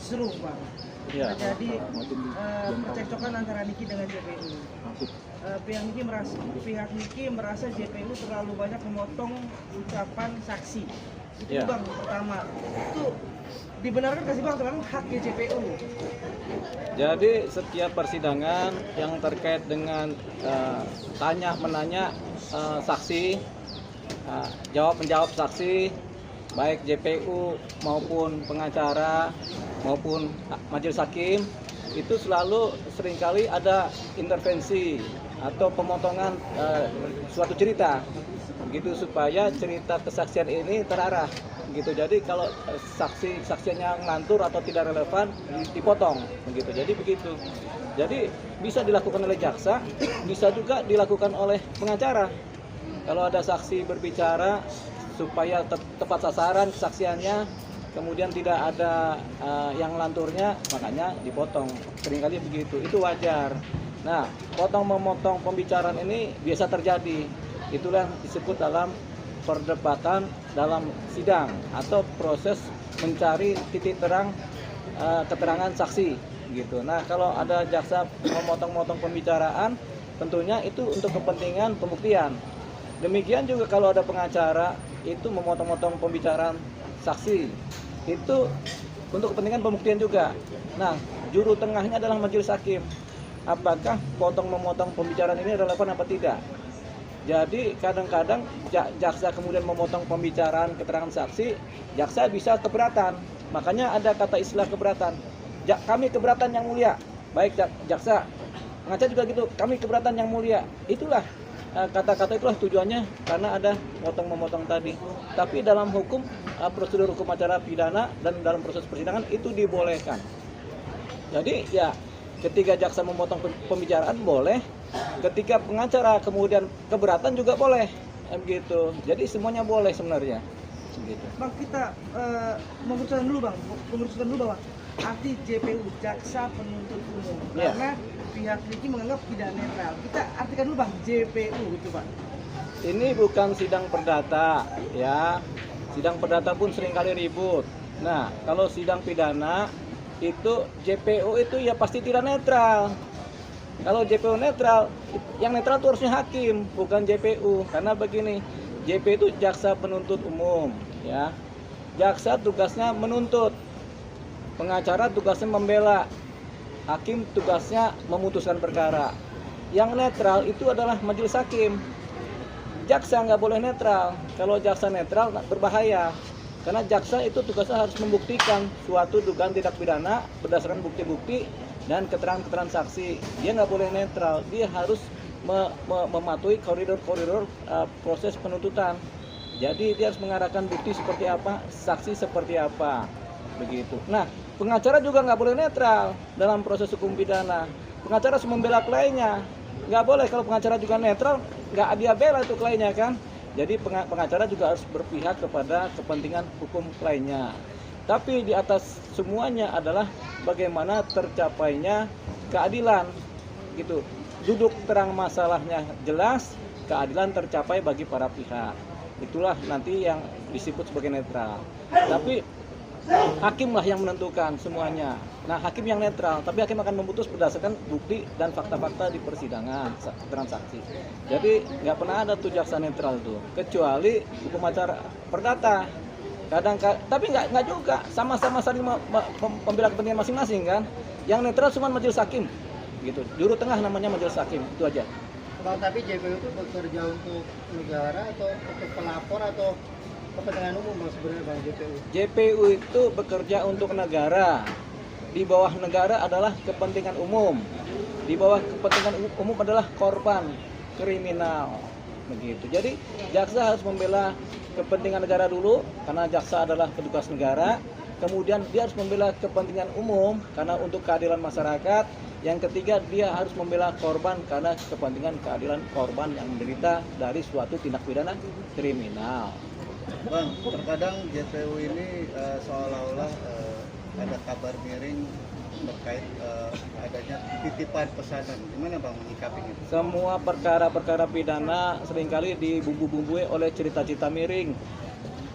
kisruh Pak. Ya. Terjadi percekcokan antara Niki dengan JPU. Pihak Niki merasa JPU terlalu banyak memotong ucapan saksi. Itu Ya. Bang pertama. Itu dibenarkan kasih Bang terhadap hak JPU. Jadi setiap persidangan yang terkait dengan tanya menanya saksi, jawab menjawab saksi, baik JPU maupun pengacara maupun majelis hakim, itu selalu seringkali ada intervensi atau pemotongan suatu cerita, begitu supaya cerita kesaksian ini terarah. Gitu. Jadi kalau saksinya ngantur atau tidak relevan dipotong begitu. Jadi begitu. Jadi bisa dilakukan oleh jaksa, bisa juga dilakukan oleh pengacara. Kalau ada saksi berbicara supaya tepat sasaran kesaksiannya, kemudian tidak ada yang lanturnya, makanya dipotong. Seringkali begitu. Itu wajar. Nah, potong-memotong pembicaraan ini biasa terjadi. Itulah yang disebut dalam perdebatan dalam sidang atau proses mencari titik terang keterangan saksi gitu. Nah, kalau ada jaksa memotong-motong pembicaraan, tentunya itu untuk kepentingan pembuktian. Demikian juga kalau ada pengacara itu memotong-motong pembicaraan saksi, itu untuk kepentingan pembuktian juga. Nah, juru tengahnya adalah majelis hakim. Apakah potong-memotong pembicaraan ini relevan apa tidak? Jadi kadang-kadang jaksa kemudian memotong pembicaraan keterangan saksi, jaksa bisa keberatan. Makanya ada kata istilah keberatan. Kami keberatan yang mulia. Baik jaksa, pengacara juga gitu. Kami keberatan yang mulia. Itulah kata-kata itulah tujuannya karena ada memotong tadi. Tapi dalam hukum prosedur hukum acara pidana dan dalam proses persidangan itu dibolehkan. Jadi ya ketika jaksa memotong pembicaraan boleh, ketika pengacara kemudian keberatan juga boleh, begitu. Jadi semuanya boleh sebenarnya. Begitu. Bang, kita memutuskan dulu bahwa arti JPU, jaksa penuntut umum, Ya. karena pihak Niki menganggap tidak netral. Kita artikan dulu Bang, JPU gitu Pak. Ini bukan sidang perdata, ya. Sidang perdata pun seringkali ribut. Nah, kalau sidang pidana itu JPU itu ya pasti tidak netral. Kalau JPU netral, yang netral itu harusnya hakim, bukan JPU. Karena begini, JPU itu jaksa penuntut umum, ya. Jaksa tugasnya menuntut, pengacara tugasnya membela, hakim tugasnya memutuskan perkara. Yang netral itu adalah majelis hakim. Jaksa nggak boleh netral. Kalau jaksa netral berbahaya. Karena jaksa itu tugasnya harus membuktikan suatu dugaan tindak pidana berdasarkan bukti-bukti dan keterangan-keterangan saksi. Dia nggak boleh netral, dia harus mematuhi koridor-koridor proses penuntutan. Jadi dia harus mengarahkan bukti seperti apa, saksi seperti apa, begitu. Nah, pengacara juga nggak boleh netral dalam proses hukum pidana. Pengacara harus membela kliennya. Nggak boleh kalau pengacara juga netral, nggak dia bela itu kliennya kan. Jadi pengacara juga harus berpihak kepada kepentingan hukum kliennya. Tapi di atas semuanya adalah bagaimana tercapainya keadilan, gitu. Duduk terang masalahnya jelas, keadilan tercapai bagi para pihak. Itulah nanti yang disebut sebagai netral. Tapi hakimlah yang menentukan semuanya. Nah, hakim yang netral, tapi hakim akan memutus berdasarkan bukti dan fakta-fakta di persidangan, transaksi. Jadi nggak pernah ada tuh jaksa netral tuh, kecuali hukum acara perdata. Tapi nggak juga, sama-sama saling membela kepentingan masing-masing kan. Yang netral cuma majelis hakim, gitu. Juru tengah namanya majelis hakim, itu aja. Bang, tapi JPU itu bekerja untuk negara atau untuk pelapor atau kepentingan umum Bang sebenarnya Bang JPU? JPU itu bekerja untuk negara. Di bawah negara adalah kepentingan umum. Di bawah kepentingan umum adalah korban kriminal. Begitu. Jadi jaksa harus membela kepentingan negara dulu karena jaksa adalah petugas negara. Kemudian dia harus membela kepentingan umum karena untuk keadilan masyarakat. Yang ketiga, dia harus membela korban karena kepentingan keadilan korban yang menderita dari suatu tindak pidana kriminal. Bang, terkadang JPU ini seolah-olah ada kabar miring terkait adanya titipan pesanan. Gimana Bang menyikapi itu? Semua perkara-perkara pidana seringkali dibumbu-bumbui oleh cerita-cerita miring.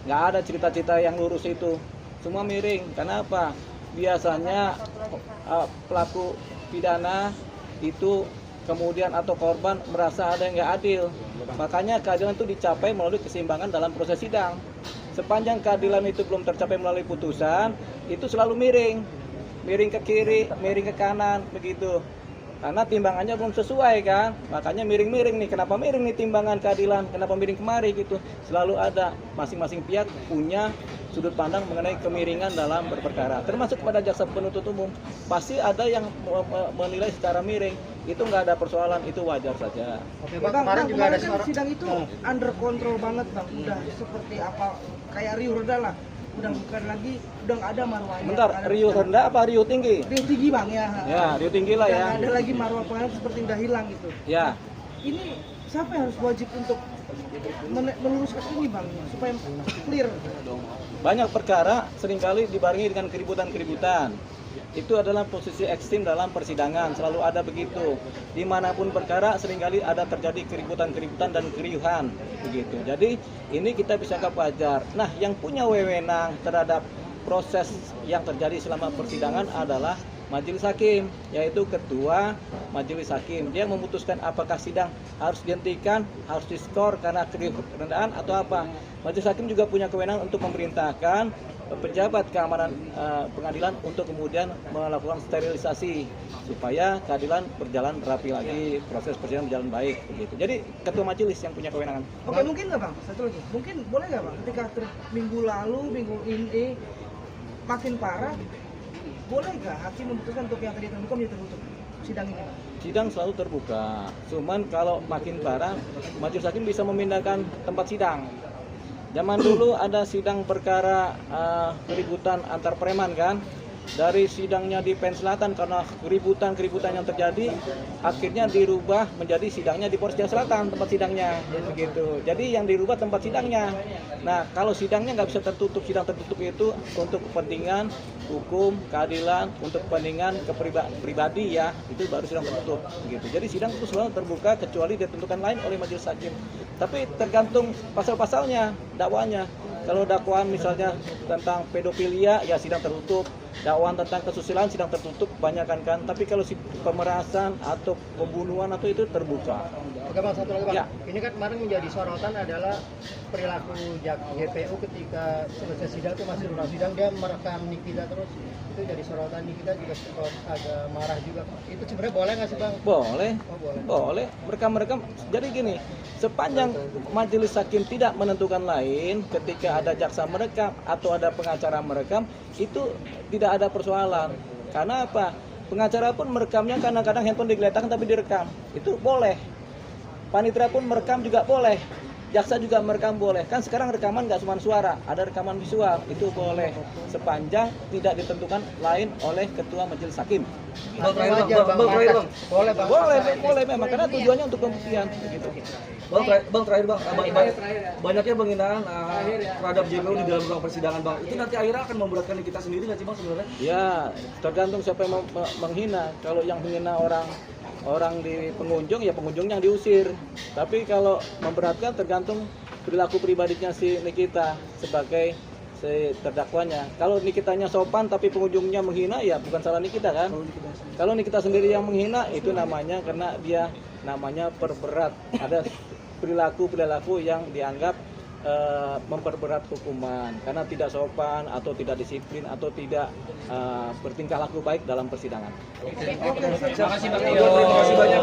Nggak ada cerita-cerita yang lurus itu. Semua miring. Karena apa? biasanya pelaku pidana itu kemudian atau korban merasa ada yang nggak adil. Makanya keadilan itu dicapai melalui keseimbangan dalam proses sidang. Sepanjang keadilan itu belum tercapai melalui putusan, itu selalu miring ke kiri, miring ke kanan, begitu. Karena timbangannya belum sesuai kan, makanya miring-miring nih. Kenapa miring nih timbangan keadilan? Kenapa miring kemari gitu? Selalu ada, masing-masing pihak punya sudut pandang mengenai kemiringan dalam berperkara. Termasuk pada jaksa penuntut umum, pasti ada yang menilai secara miring. Itu nggak ada persoalan, itu wajar saja. Oke, Bang, kemarin juga ada kan sidang itu under control banget Bang, udah seperti apa, kayak riuh reda lah, udah bukan lagi, udah nggak ada marwahnya. Bentar, riuh rendah apa riuh tinggi? Riuh tinggi Bang ya. Ya, riuh tinggi lah ya. Nggak ada lagi marwah pengadilan seperti udah hilang gitu. Ya, Ini siapa yang harus wajib untuk meluruskan ini Bang, supaya clear? banyak perkara seringkali dibarengi dengan keributan-keributan. Itu adalah posisi ekstrim dalam persidangan, selalu ada begitu. Dimanapun perkara seringkali ada terjadi keributan-keributan dan keriuhan, begitu. Jadi ini kita bisa anggap wajar. Nah, yang punya wewenang terhadap proses yang terjadi selama persidangan adalah majelis hakim, yaitu ketua majelis hakim. Dia memutuskan apakah sidang harus dihentikan, harus diskor karena keriuhan atau apa. Majelis hakim juga punya kewenangan untuk memerintahkan pejabat keamanan pengadilan untuk kemudian melakukan sterilisasi supaya keadilan berjalan rapi lagi, proses persidangan berjalan baik begitu. Jadi ketua majelis yang punya kewenangan. Oke, mungkin nggak Bang, satu lagi, mungkin boleh nggak Bang, ketika minggu lalu, minggu ini makin parah, boleh nggak hakim memutuskan untuk yang tadi terbuka menjadi tertutup sidang ini Bang? Sidang selalu terbuka, cuman kalau makin parah majelis hakim bisa memindahkan tempat sidang. Zaman dulu ada sidang perkara keributan antar preman kan. Dari sidangnya di Pen Selatan karena keributan yang terjadi, akhirnya dirubah menjadi sidangnya di Polres Jakarta Selatan tempat sidangnya, begitu. Jadi yang dirubah tempat sidangnya. Nah, kalau sidangnya nggak bisa tertutup, sidang tertutup itu untuk kepentingan hukum, keadilan, untuk kepentingan pribadi ya, itu baru sidang tertutup, begitu. Jadi sidang itu selalu terbuka kecuali ditentukan lain oleh majelis hakim. Tapi tergantung pasal-pasalnya, dakwanya. Kalau dakwaan misalnya tentang pedofilia, ya sidang tertutup. Dakwaan tentang kesusilaan sidang tertutup kebanyakan kan. Tapi kalau pemerasan atau pembunuhan atau itu terbuka. Oke Bang, satu lagi Bang. Ya. Ini kan kemarin menjadi sorotan adalah perilaku JPU ketika selesai sidang itu masih ruang sidang, dia merekam Nikita terus. Itu jadi sorotan. Nikita juga agak marah juga. Itu sebenarnya boleh nggak sih Bang? Boleh. Oh, boleh. Boleh. Merekam. Jadi gini, sepanjang majelis hakim tidak menentukan lain, ketika ada jaksa merekam atau ada pengacara merekam, itu tidak ada persoalan. Karena apa? Pengacara pun merekamnya kadang-kadang handphone digeletakkan tapi direkam. Itu boleh. Panitera pun merekam juga boleh. Jaksa juga merekam boleh. Kan sekarang rekaman nggak cuma suara, ada rekaman visual. Itu boleh. Sepanjang tidak ditentukan lain oleh ketua majelis hakim. Bang, boleh Bang. Boleh memang karena tujuannya untuk pembuktian begitu. Bang, terakhir Bang, banyaknya penghinaan terhadap JPU di dalam ruang persidangan Bang. Itu nanti akhirnya akan memberatkan kita sendiri nggak sih Bang sebenarnya? Ya, tergantung siapa yang menghina. Kalau yang menghina orang di pengunjung, ya pengunjung yang diusir. Tapi kalau memberatkan tergantung perilaku pribadinya si Nikita sebagai si terdakwanya. Kalau Nikitanya sopan tapi pengunjungnya menghina, ya bukan salah Nikita kan? Kalau Nikita sendiri yang menghina, itu namanya karena dia namanya perberat. Ada perilaku yang dianggap memperberat hukuman karena tidak sopan atau tidak disiplin atau tidak bertingkah laku baik dalam persidangan. Oke, Terima kasih banyak.